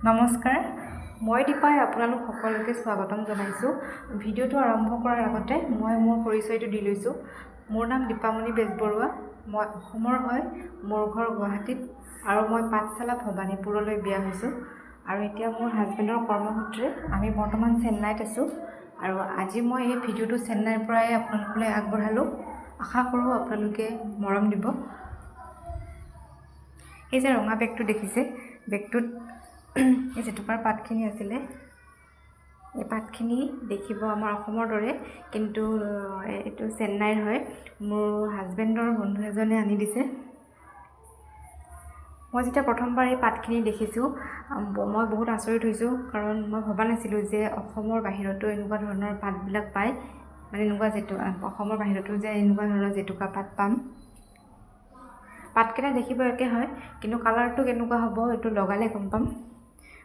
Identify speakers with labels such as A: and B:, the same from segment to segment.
A: নমস্কাৰ, মই দীপাই আপোনালোক সকলোকে স্বাগতম জনাইছোঁ। ভিডিঅ'টো আৰম্ভ কৰাৰ আগতে মই মোৰ পৰিচয়টো দি লৈছোঁ। মোৰ নাম দীপামণি বেজবৰুৱা। মই অসমৰ হয়, মোৰ ঘৰ গুৱাহাটীত আৰু মই পাঠশালা ভবানীপুৰলৈ বিয়া হৈছোঁ। আৰু এতিয়া মোৰ হাজবেণ্ডৰ কৰ্মসূত্ৰে আমি বৰ্তমান চেন্নাইত আছোঁ। আৰু আজি মই এই ভিডিঅ'টো চেন্নাইৰ পৰাই আপোনালোকলৈ আগবঢ়ালোঁ। আশা কৰোঁ আপোনালোকে মৰম দিব। এই যে ৰঙা বেগটো দেখিছে, বেগটোত এই জেতুকাৰ পাতখিনি আছিলে। এই পাতখিনি দেখিব আমাৰ অসমৰ দৰে, কিন্তু এইটো চেন্নাইৰ হয়। মোৰ হাজবেণ্ডৰ বন্ধু এজনে আনি দিছে। মই যেতিয়া প্ৰথমবাৰ এই পাতখিনি দেখিছোঁ, মই বহুত আচৰিত হৈছোঁ, কাৰণ মই ভবা নাছিলোঁ যে অসমৰ বাহিৰতো এনেকুৱা ধৰণৰ পাতবিলাক পায়, মানে এনেকুৱা অসমৰ বাহিৰতো যে এনেকুৱা ধৰণৰ জেতুকা পাত পাম। পাতকেইটা দেখিব একে হয়, কিন্তু কালাৰটো কেনেকুৱা হ'ব এইটো লগালে গম পাম।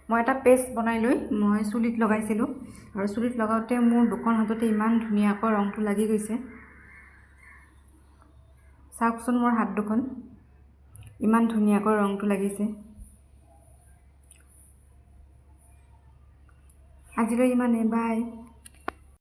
A: মই এটা পেষ্ট বনাই লৈ মই চুলিত লগাইছিলোঁ, আৰু চুলিত লগাওঁতে মোৰ দুখন হাততে ইমান ধুনীয়াকৈ ৰংটো লাগি গৈছে। চাওকচোন মোৰ হাত দুখন, ইমান ধুনীয়াকৈ ৰংটো লাগিছে। আজিলৈ ইমানেই, বাই।